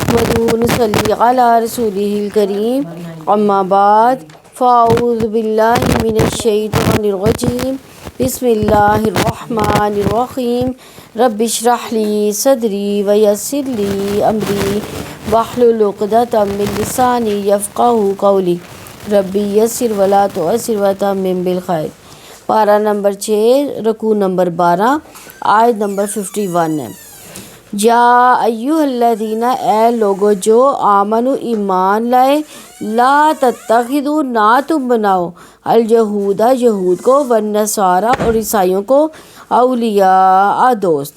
نحمدہ ونصلی علی رسولہ الکریم اما بعد فاعوذ باللہ من الشیطان الرجیم بسم اللہ الرحمن الرحیم رب اشرح لی صدری ویسر لی امری واحلل عقدۃ من لسانی یفقہوا قولی ربی یسر ولا تعسر وتمم بالخیر۔ پارہ نمبر 6 رکوع نمبر 12 آیت نمبر 51 ہے۔ یا ایھا الذین، اے لوگو جو آمنو ایمان لائے، لا تتخذوا، نہ تم بناؤ، الیہود یہود کو، والنصارى اور عیسائیوں کو، اولیاء دوست،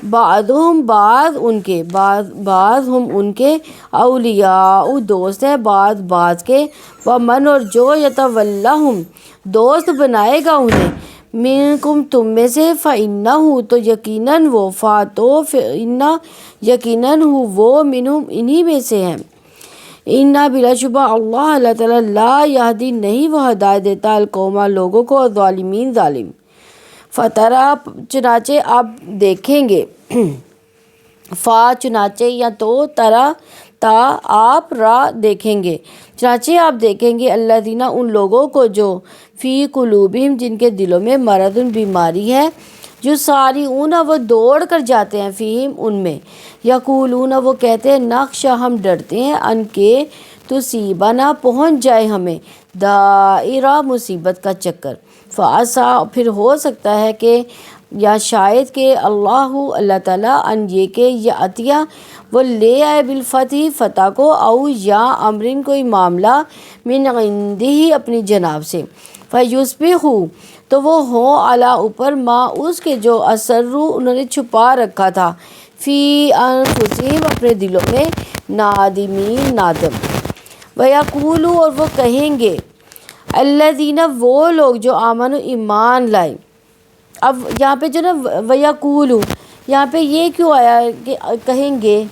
بعضہم بعض ان کے، بعضہم ان کے، اولیاء دوست ہیں بعض بعض کے، ومن اور جو، یتولہم دوست بنائے گا انہیں، منکم تم میں سے، فإنہ تو یقیناً وہ، یقیناً وہ، منہم انہی میں سے ہیں، اِنَّا بلا شبہ اللہ تعالیٰ، لا یہدی نہیں وہ ہدایت دیتا، القوم لوگوں کو، الظالمین ظالم۔ فترا چنانچہ آپ دیکھیں گے، فا چنانچہ یا تو ترا تا آپ را دیکھیں گے، چنانچہ آپ دیکھیں گے، الذین ان لوگوں کو جو، فی قلوبہم جن کے دلوں میں، مرض بیماری ہے، جو سارعون وہ دوڑ کر جاتے ہیں، فیہم ان میں، یقولون وہ کہتے ہیں، نخشی ہم ڈرتے ہیں، ان کے تصیبنا پہنچ جائے ہمیں، دائرہ مصیبت کا چکر، فعسیٰ پھر ہو سکتا ہے کہ، یا شاید کہ، اللہ تعالیٰ، ان یہ کہ، یا عطیہ وہ لے آئے، بالفتح فتح کو، او یا امرن کوئی معاملہ، من عندہ اپنی جناب سے، فیصبحوا تو وہ ہوں، علی اوپر، ما اس کے جو، اسروا انہوں نے چھپا رکھا تھا، فی انفسہم اپنے دلوں میں، نادمین نادم، ویقولوا اور وہ کہیں گے، الذین وہ لوگ جو، آمنوا ایمان لائے۔ اب یہاں پہ جو نا ویقولوا، یہاں پہ یہ کیوں آیا کہ کہیں گے،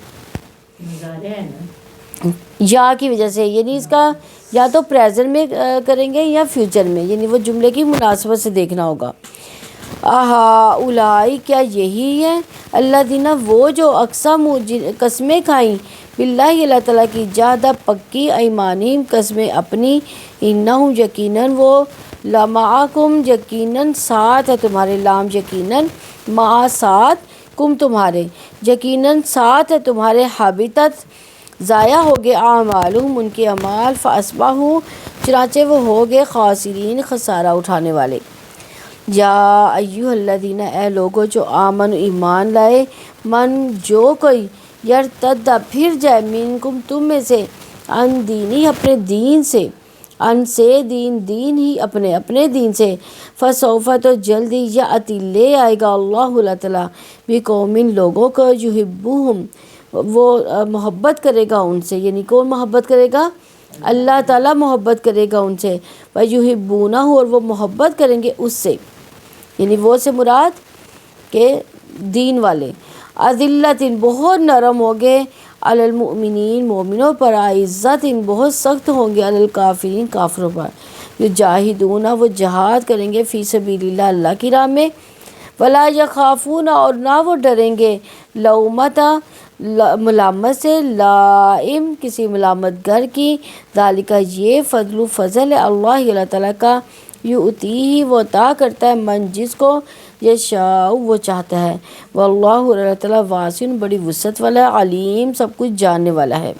یا کی وجہ سے، یعنی اس کا یا تو پریزنٹ میں کریں گے یا فیوچر میں، یعنی وہ جملے کی مناسبت سے دیکھنا ہوگا۔ اولئک کیا یہی ہے، الذین وہ جو، اقسموا قسمیں کھائیں، باللہ اللہ تعالیٰ کی، جہد پکی، ایمانہم قسمیں اپنی، انہم یقیناً وہ، لمعکم یقیناً ساتھ ہے تمہارے، لام یقیناً، مع ساتھ، کم تمہارے یقیناً ساتھ ہے تمہارے، حبطت ضائع ہو گئے، اعمالہم ان کے اعمال، فاصبحوا چنانچہ وہ ہو گئے، خاسرین خسارہ اٹھانے والے۔ یا ایھا الذین، اے لوگو جو، آمنوا ایمان لائے، من جو کوئی، یرتد پھر جائے، منکم تم میں سے، عن دینی اپنے دین سے، ان سے دین ہی اپنے دین سے، فسوف تو جلدی، یأتی لے آئے گا، اللہ تعالیٰ، بقوم لوگوں کو، یحبہم وہ محبت کرے گا ان سے، یعنی کون محبت کرے گا، اللہ تعالیٰ محبت کرے گا ان سے، ویحبونہ اور وہ محبت کریں گے اس سے، یعنی وہ سے مراد کہ دین والے، اذلۃ بہت نرم ہو گئے، علی المؤمنین مومنوں پر، عزت بہت سخت ہوں گے، علی الکافرین کافروں پر، یجاہدون وہ جہاد کریں گے، فی سبیل اللہ اللہ کی راہ میں، ولا یخافون اور نہ وہ ڈریں گے، لومۃ ملامت سے، لائم کسی ملامت گر کی، ذالک یہ، فضل ہے، اللہ تعالیٰ کا، یؤتیہ وہ عطا کرتا ہے، من جس کو، یشاء وہ چاہتا ہے، واللہ اللہ تعالیٰ، واسع بڑی وسعت والا ہے، علیم سب کچھ جاننے والا ہے۔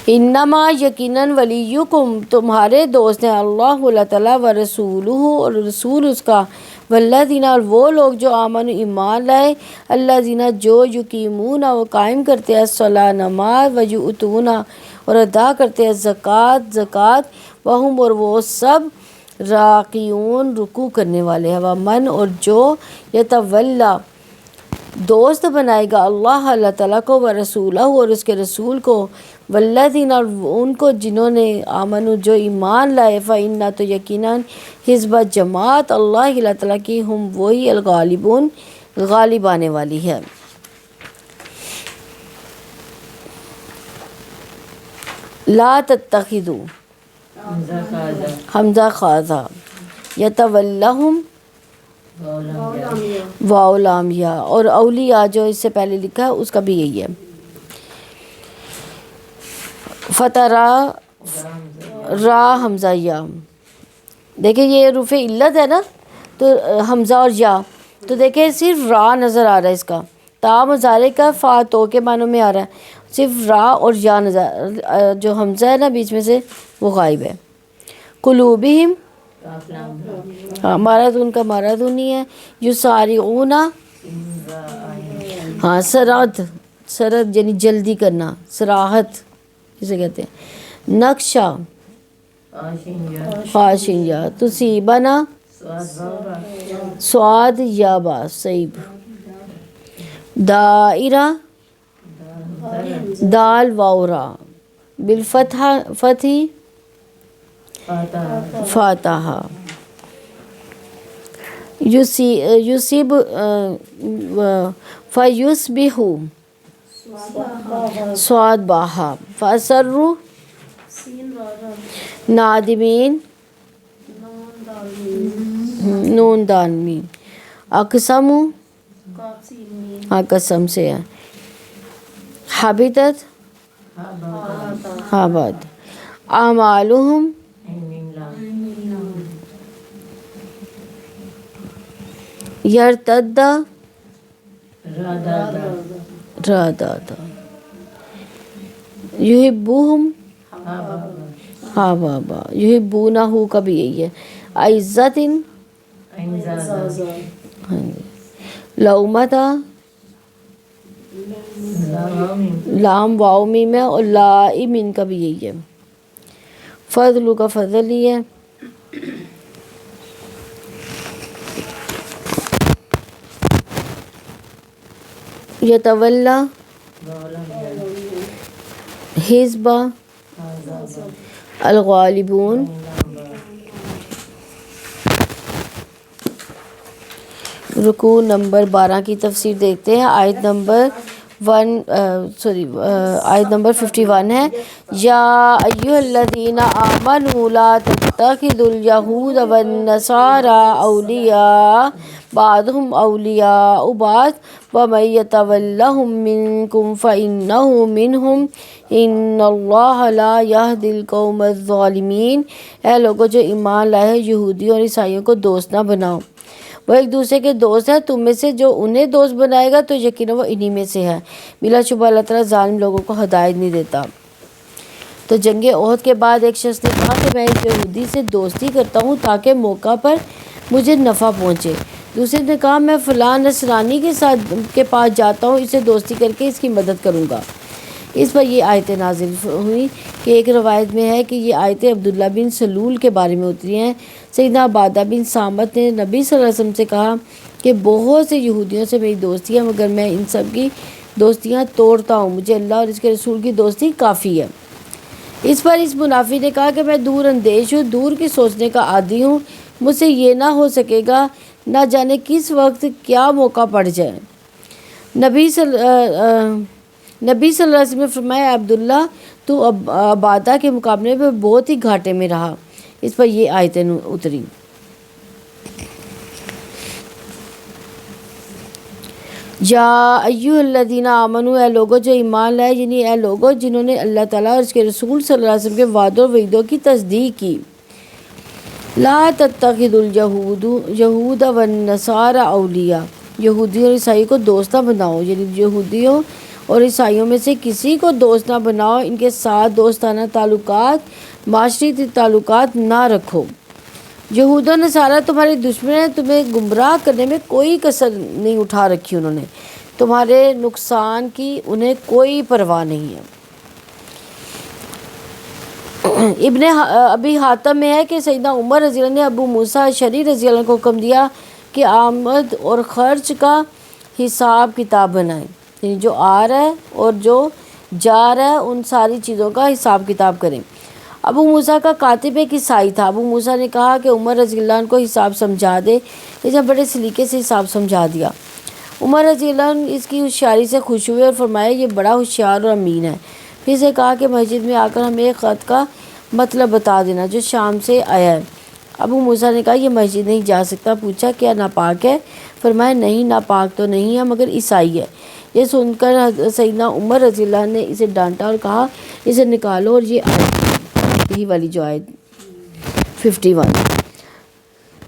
انما یقیناً، ولیکم تمہارے دوست ہیں، اللہ تعالیٰ، ورسولہ اور رسول اس کا، والذین اور وہ لوگ جو، آمنوا ایمان لائے، الذین جو، یقیمون وہ قائم کرتے ہیں، الصلاۃ نماز، ویؤتون اور ادا کرتے ہیں، زکوٰۃ، وہم اور وہ سب، راکعون رکوع کرنے والے ہیں، ومن اور جو، یتولی دوست بنائے گا، اللہ تعالیٰ کو، ورسولہ اور اس کے رسول کو، والذین اور ان کو جنہوں نے، آمنوا جو ایمان لائے، فإنہ تو یقیناً، حزب جماعت اللہ تعالیٰ کی، ہم وہی، الغالبون غالب آنے والی ہے۔ لا تتخذوا حمزہ خاصہ، یتولہم واو لام یا، اور اولیاء جو اس سے پہلے لکھا ہے اس کا بھی یہی ہے، فتح را حمزہ یا، دیکھیں یہ حروف علت ہے نا، تو حمزہ اور یا، تو دیکھیں صرف را نظر آ رہا ہے اس کا، تا مضارع کا فا تو کے معنوں میں آ رہا ہے، صرف را اور یا نظر، جو حمزہ ہے نا بیچ میں سے وہ غائب ہے۔ قلوبہم، ہاں مارادون کا مارادونی ہے۔ یسارعون، ہاں سرعت، سرعت یعنی جلدی کرنا، سراحت جسے کہتے ہیں۔ نقشہ، خاشن یا، تصیبنا، سواد یا با صیب۔ دائرہ، دال واو را، بالفتح فتح فاتحہ۔ یصیب فیصبح، سواد باہا۔ فاسروا، نادمین، نون دال میم۔ اقسموا، ہاں قسم سے ہے۔ حبطت، حبط۔ اعمالہم، یرتد، را دادا۔ یحبوہم، ہاں بابا۔ یحبونہ کا بھی یہی ہے۔ عزت، لومتا، لام واو میم ہے، اور لائمین کا بھی یہی ہے۔ فضل کا فضل ہی ہے۔ یتولا، حزب، الغالبون۔ رکوع نمبر 12 کی تفسیر دیکھتے ہیں۔ آیت نمبر 51 ہے۔ یا ایھا الذین آمنوا لا تتخذوا الیہود والنصارى اولیاء بعضهم اولیاء بعض ومن یتولہم منکم فانہ منہم ان اللہ لا یہدی القوم الظالمین۔ اے لوگوں جو ایمان لائے ہیں، یہودیوں اور عیسائیوں کو دوست نہ بناؤ، وہ ایک دوسرے کے دوست ہیں، تم میں سے جو انہیں دوست بنائے گا تو یقیناً وہ انہی میں سے ہے، بلا شبہ اللہ تعالیٰ ظالم لوگوں کو ہدایت نہیں دیتا۔ تو جنگ احد کے بعد ایک شخص نے کہا کہ میں اس یہودی سے دوستی کرتا ہوں تاکہ موقع پر مجھے نفع پہنچے۔ دوسرے نے کہا میں فلاں نصرانی کے پاس جاتا ہوں، اسے دوستی کر کے اس کی مدد کروں گا۔ اس پر یہ آیتیں نازل ہوئی کہ ایک روایت میں ہے کہ یہ آیتیں عبداللہ بن سلول کے بارے میں اتری ہیں۔ سیدنا عبادہ بن صامت نے نبی صلی اللہ علیہ وسلم سے کہا کہ بہت سے یہودیوں سے میری دوستی ہے، مگر میں ان سب کی دوستیاں توڑتا ہوں، مجھے اللہ اور اس کے رسول کی دوستی کافی ہے۔ اس پر اس منافق نے کہا کہ میں دور اندیش ہوں، دور کی سوچنے کا عادی ہوں، مجھ سے یہ نہ ہو سکے گا، نہ جانے کس وقت کیا موقع پڑ جائے۔ نبی صلی اللہ علیہ وسلم نے فرمایا عبداللہ تو عبادہ کے مقابلے میں بہت ہی گھاٹے میں رہا۔ اس پر یہ آیتیں اتری۔ یا ایھا الذین آمنوا، اے لوگوں جو ایمان لائے، یعنی اے لوگوں جنہوں نے اللہ تعالیٰ اور اس کے رسول صلی اللہ علیہ وسلم کے وعدوں و وعیدوں کی تصدیق کی۔ لا تتخذوا الیہود والنصارى اولیاء، یہودیوں اور عیسائیوں کو دوست نہ بناؤ، یعنی یہودیوں اور عیسائیوں میں سے کسی کو دوست نہ بناؤ، ان کے ساتھ دوستانہ تعلقات، معاشرتی تعلقات نہ رکھو۔ یہود و نصارہ تمہارے دشمن ہیں، تمہیں گمراہ کرنے میں کوئی کسر نہیں اٹھا رکھی، انہوں نے تمہارے نقصان کی انہیں کوئی پرواہ نہیں ہے۔ ابن ابی حاتم میں ہے کہ سیدنا عمر رضی اللہ نے ابو موسیٰ اشعری رضی اللہ عنہ کو حکم دیا کہ آمد اور خرچ کا حساب کتاب بنائیں، یعنی جو آ رہا ہے اور جو جا رہا ہے ان ساری چیزوں کا حساب کتاب کریں۔ ابو موسیٰ کا کاتب ایک عیسائی تھا۔ ابو موسیٰ نے کہا کہ عمر رضی اللہ عنہ کو حساب سمجھا دے، اس نے بڑے سلیقے سے حساب سمجھا دیا۔ عمر رضی اللہ عنہ اس کی ہوشیاری سے خوش ہوئے اور فرمایا یہ بڑا ہوشیار اور امین ہے۔ پھر اسے کہا کہ مسجد میں آ کر ہمیں ایک خط کا مطلب بتا دینا جو شام سے آیا ہے۔ ابو موسیٰ نے کہا یہ مسجد نہیں جا سکتا۔ پوچھا کیا ناپاک ہے؟ فرمایا نہیں، ناپاک تو نہیں ہے مگر عیسائی ہے، یہ سن کر سیدنا عمر رضی اللہ عنہ نے اسے ڈانٹا اور کہا اسے نکالو، اور یہ آیت یہی والی جو آیت 51۔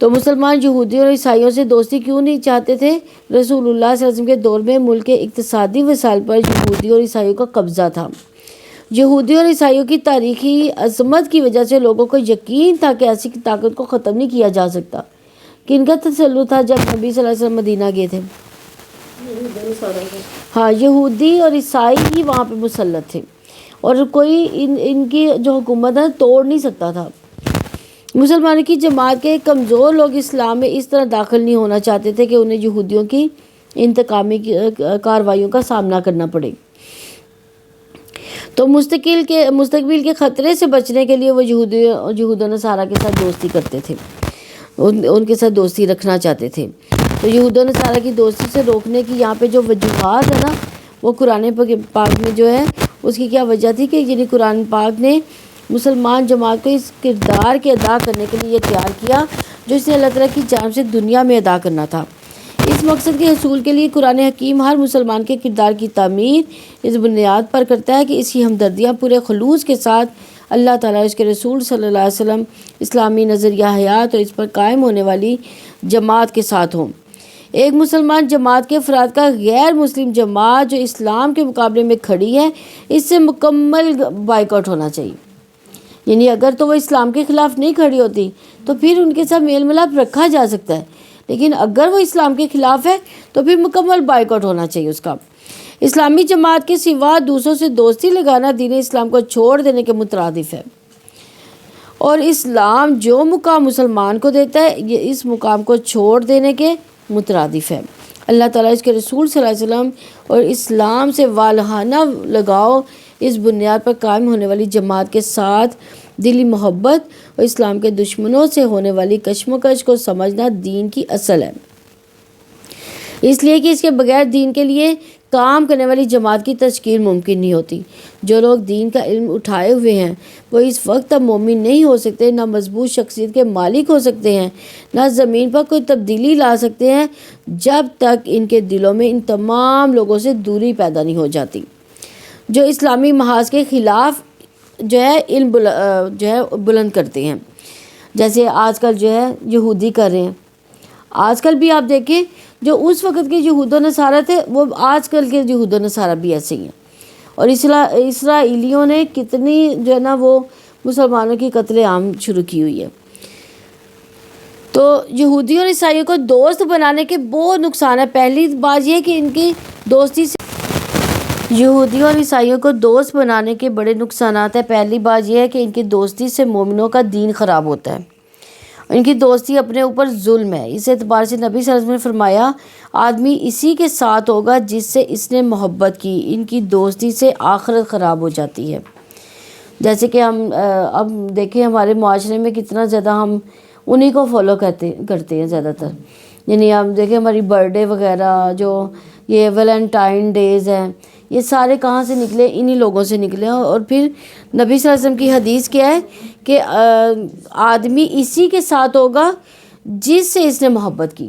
تو مسلمان یہودیوں اور عیسائیوں سے دوستی کیوں نہیں چاہتے تھے؟ رسول اللہ صلی اللہ علیہ وسلم کے دور میں ملک کے اقتصادی وسائل پر یہودیوں اور عیسائیوں کا قبضہ تھا۔ یہودیوں اور عیسائیوں کی تاریخی عظمت کی وجہ سے لوگوں کو یقین تھا کہ ایسی طاقت کو ختم نہیں کیا جا سکتا۔ کن کا تسلط تھا جب نبی صلی اللہ علیہ وسلم مدینہ گئے تھے؟ ہاں، یہودی اور عیسائی ہی وہاں پہ مسلط تھے، اور کوئی ان کی جو حکومت ہے توڑ نہیں سکتا تھا۔ مسلمانوں کی جماعت کے کمزور لوگ اسلام میں اس طرح داخل نہیں ہونا چاہتے تھے کہ انہیں یہودیوں کی انتقامی کارروائیوں کا سامنا کرنا پڑے۔ تو مستقبل کے خطرے سے بچنے کے لیے وہ یہود و نصارہ کے ساتھ دوستی کرتے تھے، ان کے ساتھ دوستی رکھنا چاہتے تھے۔ تو یہود و نصارہ کی دوستی سے روکنے کی یہاں پہ جو وجوہات ہے نا، وہ قرآن پاک میں جو ہے اس کی کیا وجہ تھی کہ یعنی قرآن پاک نے مسلمان جماعت کو اس کردار کے ادا کرنے کے لیے یہ تیار کیا جو اس نے اللہ تعالیٰ کی جانب سے دنیا میں ادا کرنا تھا۔ اس مقصد کے حصول کے لیے قرآن حکیم ہر مسلمان کے کردار کی تعمیر اس بنیاد پر کرتا ہے کہ اس کی ہمدردیاں پورے خلوص کے ساتھ اللہ تعالیٰ، اس کے رسول صلی اللہ علیہ وسلم، اسلامی نظریہ حیات اور اس پر قائم ہونے والی جماعت کے ساتھ ہوں۔ ایک مسلمان جماعت کے افراد کا غیر مسلم جماعت جو اسلام کے مقابلے میں کھڑی ہے، اس سے مکمل بائیکاٹ ہونا چاہیے۔ یعنی اگر تو وہ اسلام کے خلاف نہیں کھڑی ہوتی تو پھر ان کے ساتھ میل ملاپ رکھا جا سکتا ہے، لیکن اگر وہ اسلام کے خلاف ہے تو پھر مکمل بائیکاٹ ہونا چاہیے اس کا۔ اسلامی جماعت کے سوا دوسروں سے دوستی لگانا دین اسلام کو چھوڑ دینے کے مترادف ہے، اور اسلام جو مقام مسلمان کو دیتا ہے یہ اس مقام کو چھوڑ دینے کے مترادف ہے۔ اللہ تعالیٰ، اس کے رسول صلی اللہ علیہ وسلم اور اسلام سے والہانہ لگاؤ اس بنیاد پر قائم ہونے والی جماعت کے ساتھ دلی محبت اور اسلام کے دشمنوں سے ہونے والی کشمکش کو سمجھنا دین کی اصل ہے، اس لیے کہ اس کے بغیر دین کے لیے کام کرنے والی جماعت کی تشکیل ممکن نہیں ہوتی۔ جو لوگ دین کا علم اٹھائے ہوئے ہیں وہ اس وقت تک مومن نہیں ہو سکتے، نہ مضبوط شخصیت کے مالک ہو سکتے ہیں، نہ زمین پر کوئی تبدیلی لا سکتے ہیں جب تک ان کے دلوں میں ان تمام لوگوں سے دوری پیدا نہیں ہو جاتی جو اسلامی محاذ کے خلاف جو ہے علم بلند کرتے ہیں، جیسے آج کل جو ہے یہودی کر رہے ہیں۔ آج کل بھی آپ دیکھیں جو اس وقت کے یہود و نصارہ تھے وہ آج کل کے یہود و نصارہ بھی ایسے ہی ہیں، اور اسرائیلیوں نے کتنی جو ہے نا وہ مسلمانوں کی قتل عام شروع کی ہوئی ہے۔ تو یہودیوں اور عیسائیوں کو دوست بنانے کے بہت نقصان ہے۔ پہلی بات یہ کہ ان کی دوستی سے یہودیوں اور عیسائیوں کو دوست بنانے کے بڑے نقصانات ہیں۔ پہلی بات یہ ہے کہ ان کی دوستی سے مومنوں کا دین خراب ہوتا ہے، ان کی دوستی اپنے اوپر ظلم ہے۔ اس اعتبار سے نبی صلی اللہ علیہ وسلم نے فرمایا آدمی اسی کے ساتھ ہوگا جس سے اس نے محبت کی، ان کی دوستی سے آخرت خراب ہو جاتی ہے۔ جیسے کہ ہم اب دیکھیں ہمارے معاشرے میں کتنا زیادہ ہم انہی کو فالو کرتے ہیں زیادہ تر، یعنی آپ دیکھیں ہماری برتھ ڈے وغیرہ، جو یہ ویلنٹائن ڈیز ہیں، یہ سارے کہاں سے نکلے؟ انہی لوگوں سے نکلے ہیں۔ اور پھر نبی صلی اللہ علیہ وسلم کی حدیث کیا ہے کہ آدمی اسی کے ساتھ ہوگا جس سے اس نے محبت کی۔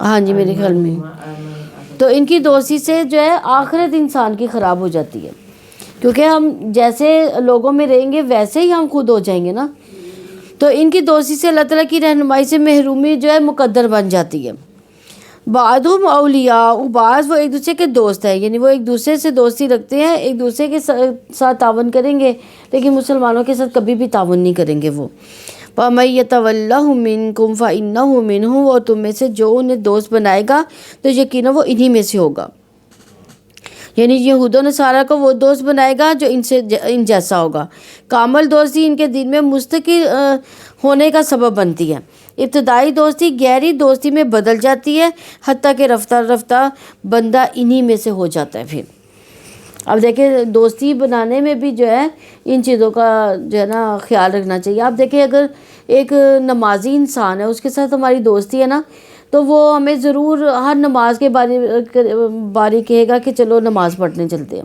ہاں جی، میرے خیال میں تو ان کی دوستی سے جو ہے آخرت انسان کی خراب ہو جاتی ہے، کیونکہ ہم جیسے لوگوں میں رہیں گے ویسے ہی ہم خود ہو جائیں گے نا۔ تو ان کی دوستی سے اللہ تعالیٰ کی رہنمائی سے محرومی جو ہے مقدر بن جاتی ہے۔ بعضهم اولیاء، بعض وہ ایک دوسرے کے دوست ہیں، یعنی وہ ایک دوسرے سے دوستی رکھتے ہیں، ایک دوسرے کے ساتھ تعاون کریں گے، لیکن مسلمانوں کے ساتھ کبھی بھی تعاون نہیں کریں گے وہ۔ وَمَن يَتَوَلَّهُم مِّنكُمْ فَإِنَّهُ مِنْهُمْ، اور تم میں سے جو انہیں دوست بنائے گا تو یقیناً وہ انہی میں سے ہوگا۔ یعنی یہود و نصارہ کو وہ دوست بنائے گا جو ان جیسا ہوگا۔ کامل دوستی ان کے دین میں مستقل ہونے کا سبب بنتی ہے۔ ابتدائی دوستی گہری دوستی میں بدل جاتی ہے، حتیٰ کہ رفتہ رفتہ بندہ انہی میں سے ہو جاتا ہے۔ پھر اب دیکھیں دوستی بنانے میں بھی جو ہے ان چیزوں کا جو ہے نا خیال رکھنا چاہیے۔ آپ دیکھیں اگر ایک نمازی انسان ہے اس کے ساتھ ہماری دوستی ہے نا، تو وہ ہمیں ضرور ہر نماز کے باری کہے گا کہ چلو نماز پڑھنے چلتے ہیں،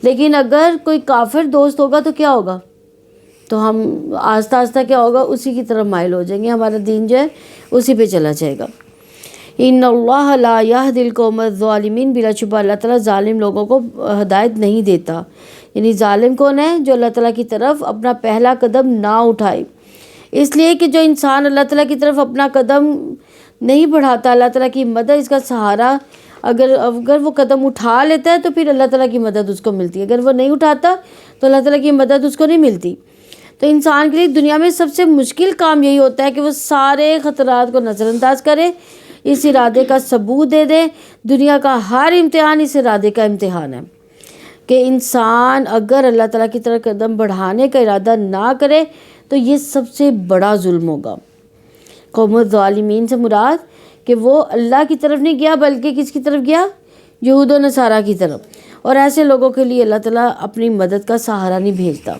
لیکن اگر کوئی کافر دوست ہوگا تو کیا ہوگا؟ تو ہم آہستہ آہستہ کیا ہوگا، اسی کی طرف مائل ہو جائیں گے، ہمارا دین جو ہے اسی پہ چلا جائے گا۔ ان اللہ لا یہدی القوم الظالمین، بلا شبہ اللہ تعالیٰ ظالم لوگوں کو ہدایت نہیں دیتا۔ یعنی ظالم کون ہے؟ جو اللہ تعالیٰ کی طرف اپنا پہلا قدم نہ اٹھائے۔ اس لیے کہ جو انسان اللہ تعالیٰ کی طرف اپنا قدم نہیں بڑھاتا، اللہ تعالیٰ کی مدد اس کا سہارا، اگر وہ قدم اٹھا لیتا ہے تو پھر اللہ تعالیٰ کی مدد اس کو ملتی ہے، اگر وہ نہیں اٹھاتا تو اللہ تعالیٰ کی مدد اس کو نہیں ملتی۔ تو انسان کے لیے دنیا میں سب سے مشکل کام یہی ہوتا ہے کہ وہ سارے خطرات کو نظر انداز کرے، اس ارادے کا ثبوت دے دے۔ دنیا کا ہر امتحان اس ارادے کا امتحان ہے کہ انسان اگر اللہ تعالیٰ کی طرف قدم بڑھانے کا ارادہ نہ کرے تو یہ سب سے بڑا ظلم ہوگا۔ قوم الظالمین سے مراد کہ وہ اللہ کی طرف نہیں گیا بلکہ کس کی طرف گیا؟ یہود و نصارہ کی طرف، اور ایسے لوگوں کے لیے اللہ تعالیٰ اپنی مدد کا سہارا نہیں بھیجتا۔